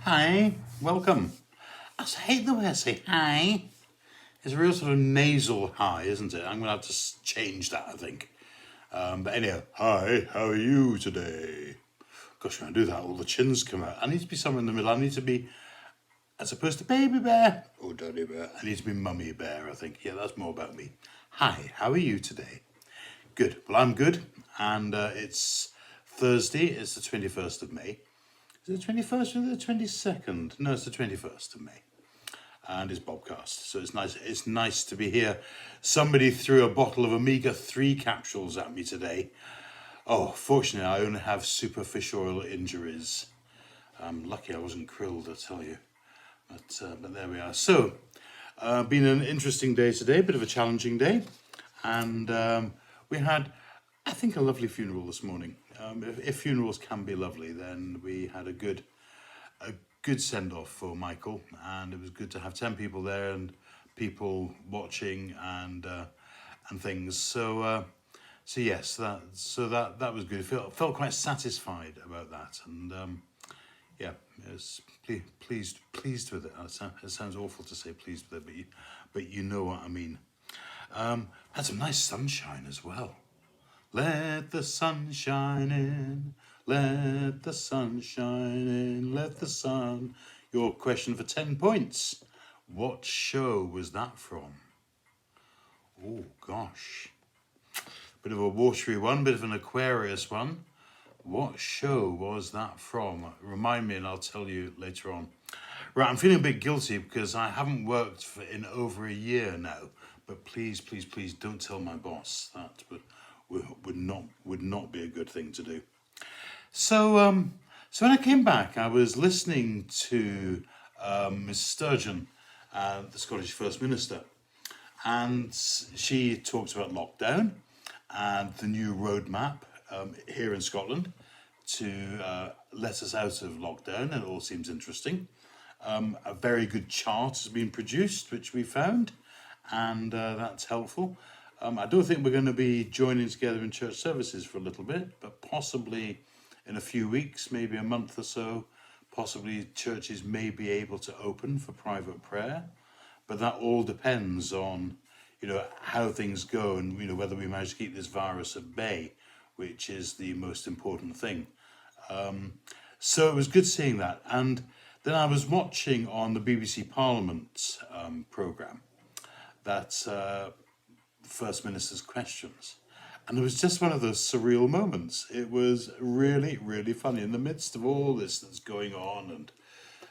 Hi, welcome. I hate the way I say hi. It's a real sort of nasal hi, isn't it? I'm going to have to change that, I think. But anyhow, hi, how are you today? Gosh, when I do that, all the chins come out. I need to be somewhere in the middle. I need to be, as opposed to baby bear or daddy bear, I need to be mummy bear, I think. Yeah, that's more about me. Hi, how are you today? Good. Well, I'm good. And it's Thursday. It's the 21st of May. Is it the 21st or the 22nd? No, it's the 21st of May. And it's BOBCAST. So it's nice. It's nice to be here. Somebody threw a bottle of omega-3 capsules at me today. Oh, fortunately, I only have superficial injuries. I'm lucky I wasn't krilled, I tell you. But there we are. So, been an interesting day today, a bit of a challenging day. And we had, I think, a lovely funeral this morning. If funerals can be lovely, then we had a good send off for Michael, and it was good to have 10 people there and people watching and things. So yes, that was good. Felt quite satisfied about that, and yeah, was pleased with it. It sounds awful to say pleased with it, but you know what I mean. Had some nice sunshine as well. Let the sun shine in, let the sun shine in, let the sun. Your question for 10 points. What show was that from? Oh, gosh. Bit of a watery one, bit of an Aquarius one. What show was that from? Remind me and I'll tell you later on. Right, I'm feeling a bit guilty because I haven't worked in over a year now. But please don't tell my boss that. But would not be a good thing to do. So when I came back, I was listening to Miss Sturgeon, the Scottish First Minister, and she talked about lockdown and the new roadmap here in Scotland to let us out of lockdown. It all seems interesting. A very good chart has been produced, which we found, and that's helpful. I don't think we're going to be joining together in church services for a little bit, but possibly in a few weeks, maybe a month or so, possibly churches may be able to open for private prayer. But that all depends on, how things go and, whether we manage to keep this virus at bay, which is the most important thing. So it was good seeing that. And then I was watching on the BBC Parliament programme that First Minister's questions. And it was just one of those surreal moments. It was really, really funny. In the midst of all this that's going on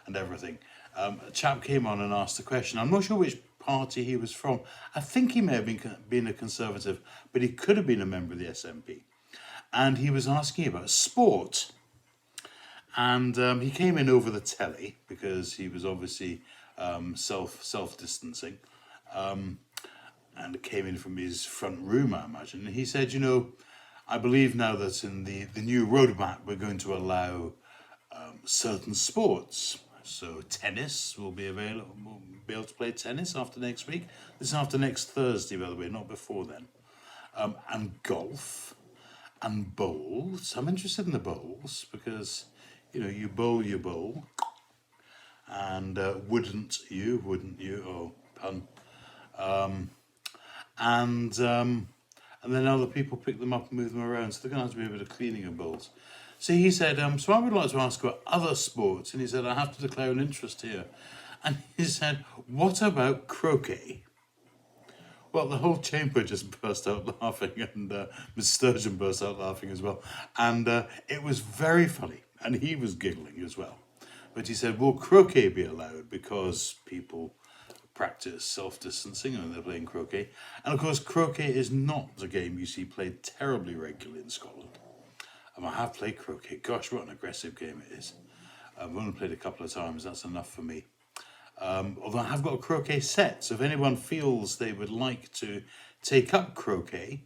and everything, a chap came on and asked a question. I'm not sure which party he was from. I think he may have been a Conservative, but he could have been a member of the SNP. And he was asking about sport. And he came in over the telly because he was obviously self-distancing. And came in from his front room, I imagine. And he said, I believe now that in the new roadmap, we're going to allow certain sports. So tennis will be available. We'll be able to play tennis after next week. This is after next Thursday, by the way, not before then. And golf and bowls. I'm interested in the bowls because, you bowl. And wouldn't you? Oh, pun. And then other people pick them up and move them around. So they're going to have to be a bit of cleaning of bowls. So he said, so I would like to ask about other sports. And he said, I have to declare an interest here. And he said, what about croquet? Well, the whole chamber just burst out laughing, and Miss Sturgeon burst out laughing as well. And it was very funny, and he was giggling as well. But he said, will croquet be allowed because people practice self-distancing and they're playing croquet? And of course, croquet is not a game you see played terribly regularly in Scotland. I have played croquet. Gosh, what an aggressive game it is. I've only played a couple of times. That's enough for me. Although I have got a croquet set, so if anyone feels they would like to take up croquet,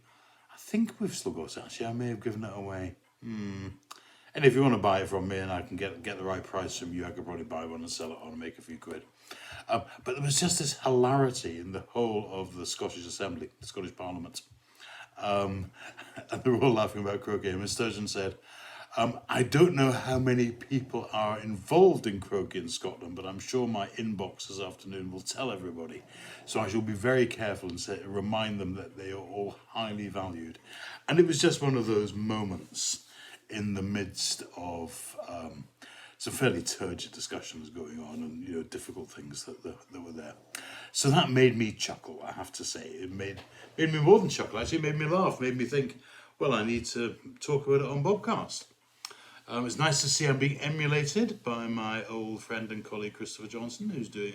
I think we've still got it. Actually, I may have given it away. And if you want to buy it from me and I can get the right price from you, I could probably buy one and sell it on and make a few quid. But there was just this hilarity in the whole of the Scottish Assembly, the Scottish Parliament. And they were all laughing about croquet. And Miss Sturgeon said, I don't know how many people are involved in croquet in Scotland, but I'm sure my inbox this afternoon will tell everybody. So I shall be very careful and remind them that they are all highly valued. And it was just one of those moments in the midst of some fairly turgid discussions going on and difficult things that were there. So that made me chuckle, I have to say. It made me more than chuckle, actually. It made me laugh, made me think, well, I need to talk about it on BOBCAST. It's nice to see I'm being emulated by my old friend and colleague Christopher Johnson, who's doing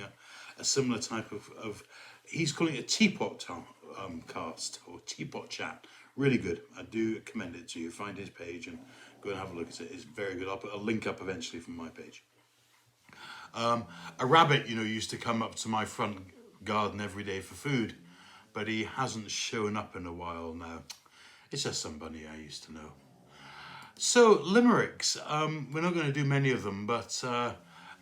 a similar type of he's calling it a teapot cast or teapot chat. Really good. I do commend it to you. Find his page and go and have a look at it. It's very good. I'll put a link up eventually from my page. A rabbit, used to come up to my front garden every day for food, but he hasn't shown up in a while now. It's just somebody I used to know. So, limericks. We're not going to do many of them, but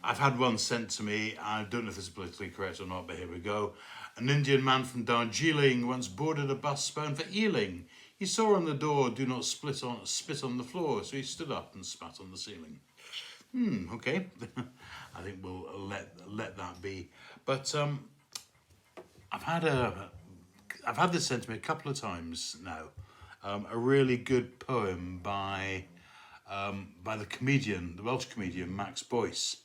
I've had one sent to me. I don't know if this is politically correct or not, but here we go. An Indian man from Darjeeling once boarded a bus bound for Ealing. He saw on the door, "Do not spit on the floor," so he stood up and spat on the ceiling. Okay. I think we'll let that be. But I've had this sent to me a couple of times now. A really good poem by the Welsh comedian Max Boyce,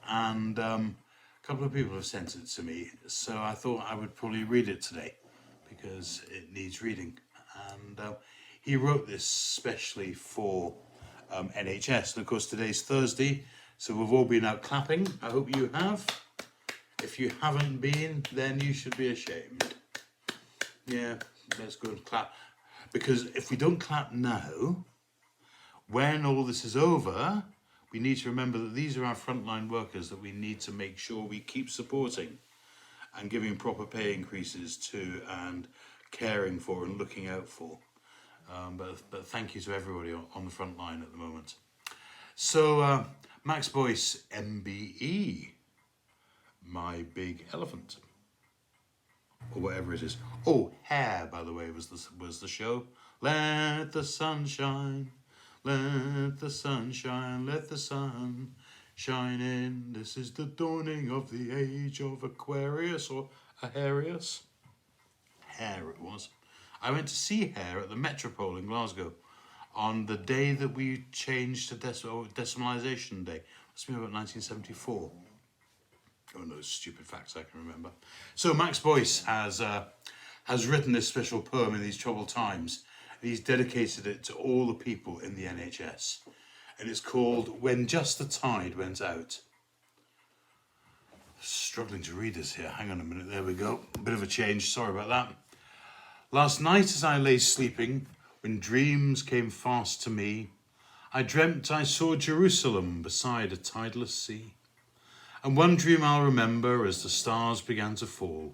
and a couple of people have sent it to me. So I thought I would probably read it today because it needs reading. And he wrote this specially for NHS, and of course today's Thursday, so we've all been out clapping. I hope you have. If you haven't been, then you should be ashamed. Yeah, let's go and clap. Because if we don't clap now, when all this is over, we need to remember that these are our frontline workers that we need to make sure we keep supporting and giving proper pay increases to and caring for and looking out for. But thank you to everybody on the front line at the moment. So Max Boyce, MBE, My Big Elephant. Or whatever it is. Oh, Hair, by the way, was the show. Let the sun shine, let the sun shine, let the sun shine in. This is the dawning of the age of Aquarius or Aharius. Hair it was. I went to see Hair at the Metropole in Glasgow on the day that we changed to decimalisation day. Must be about 1974. Oh, those stupid facts I can remember. So Max Boyce has written this special poem in these troubled times, and he's dedicated it to all the people in the NHS. And it's called When Just the Tide Went Out. Struggling to read this here. Hang on a minute. There we go. A bit of a change. Sorry about that. Last night as I lay sleeping, when dreams came fast to me, I dreamt I saw Jerusalem beside a tideless sea. And one dream I'll remember as the stars began to fall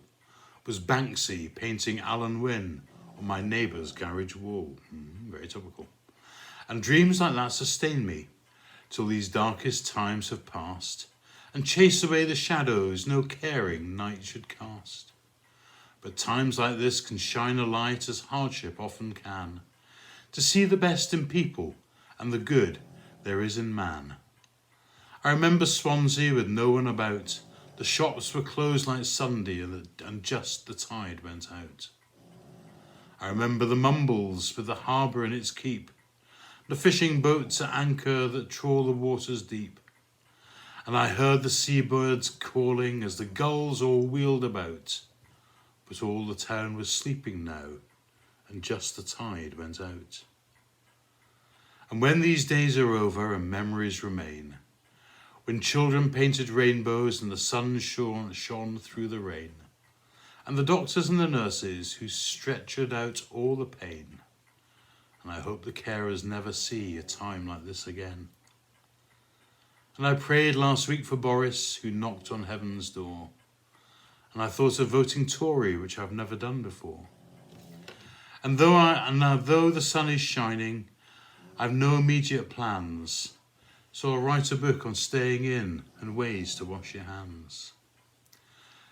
was Banksy painting Alan Wynne on my neighbour's garage wall. Very topical. And dreams like that sustain me till these darkest times have passed and chase away the shadows no caring night should cast. But times like this can shine a light as hardship often can, to see the best in people and the good there is in man. I remember Swansea with no one about. The shops were closed like Sunday and just the tide went out. I remember the Mumbles with the harbour in its keep, the fishing boats at anchor that trawl the waters deep. And I heard the seabirds calling as the gulls all wheeled about. But all the town was sleeping now, and just the tide went out. And when these days are over and memories remain, when children painted rainbows and the sun shone through the rain, and the doctors and the nurses who stretchered out all the pain, and I hope the carers never see a time like this again. And I prayed last week for Boris, who knocked on heaven's door, and I thought of voting Tory, which I've never done before. And though the sun is shining, I've no immediate plans, so I'll write a book on staying in and ways to wash your hands.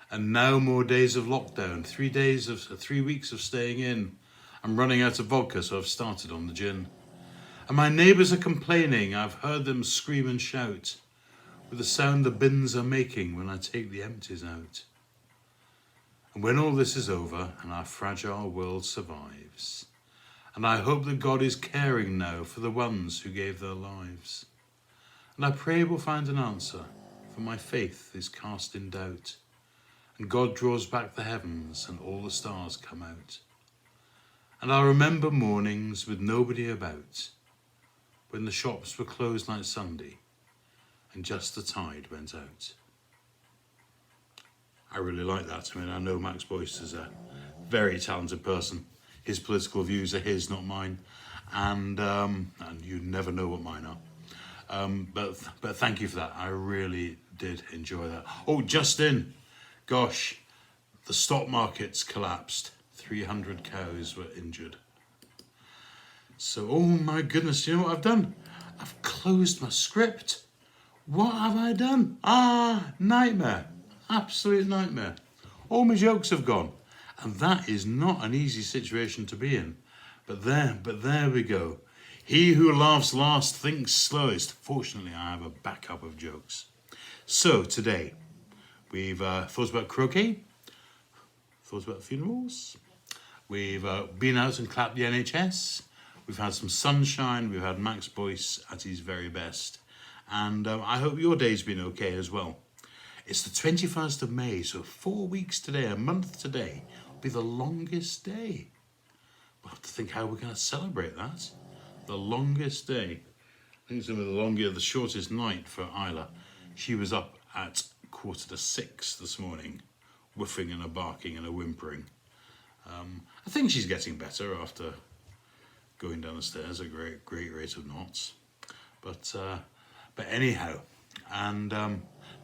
And now more days of lockdown, 3 weeks of staying in. I'm running out of vodka, so I've started on the gin. And my neighbours are complaining, I've heard them scream and shout, with the sound the bins are making when I take the empties out. And when all this is over and our fragile world survives, and I hope that God is caring now for the ones who gave their lives, and I pray we'll find an answer, for my faith is cast in doubt, and God draws back the heavens and all the stars come out. And I'll remember mornings with nobody about, when the shops were closed like Sunday and just the tide went out. I really like that. I mean, I know Max Boyce is a very talented person. His political views are his, not mine. And you never know what mine are. But thank you for that. I really did enjoy that. Oh, just in. Gosh, the stock market's collapsed. 300 cows were injured. So, oh my goodness, you know what I've done? I've closed my script. What have I done? Nightmare. Absolute nightmare. All my jokes have gone. And that is not an easy situation to be in. But there we go. He who laughs last thinks slowest. Fortunately, I have a backup of jokes. So, today, we've thought about croquet, thought about funerals, we've been out and clapped the NHS, we've had some sunshine, we've had Max Boyce at his very best, and I hope your day's been okay as well. It's the 21st of May, so 4 weeks today, a month today, will be the longest day. We'll have to think how we're going to celebrate that. The longest day. I think it's going to be the shortest night for Isla. She was up at 5:45 this morning, whiffing and a barking and a whimpering. I think she's getting better after going down the stairs at a great rate of knots. But anyhow, and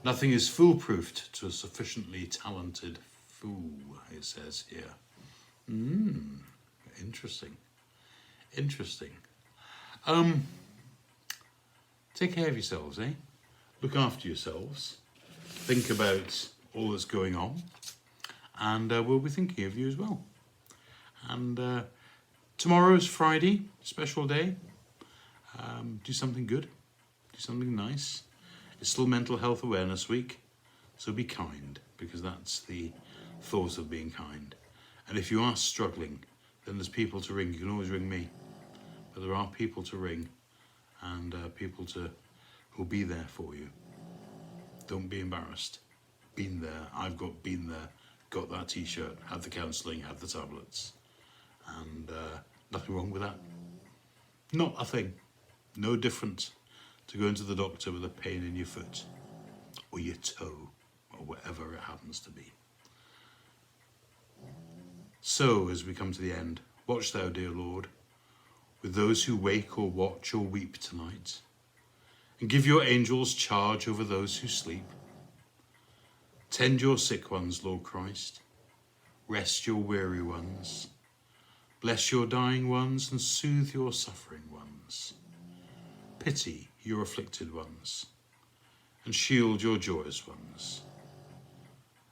nothing is foolproofed to a sufficiently talented fool, it says here. Interesting. Take care of yourselves, eh? Look after yourselves. Think about all that's going on. And we'll be thinking of you as well. And tomorrow is Friday, special day. Do something good. Do something nice. It's still Mental Health Awareness Week. So be kind, because that's the thought of being kind. And if you are struggling, then there's people to ring. You can always ring me. But there are people to ring, and people who'll be there for you. Don't be embarrassed. Been there. I've been there. Got that t-shirt. Had the counselling. Had the tablets. And nothing wrong with that. Not a thing. No different to going to the doctor with a pain in your foot or your toe or whatever it happens to be. So, as we come to the end, watch thou, dear Lord, with those who wake or watch or weep tonight, and give your angels charge over those who sleep. Tend your sick ones, Lord Christ. Rest your weary ones. Bless your dying ones and soothe your suffering ones. Pity your afflicted ones and shield your joyous ones.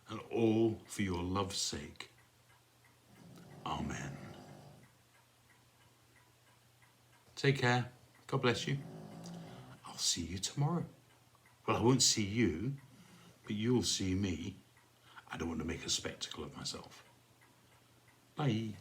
And all for your love's sake. Amen. Take care. God bless you. I'll see you tomorrow. Well, I won't see you, but you'll see me. I don't want to make a spectacle of myself. Bye.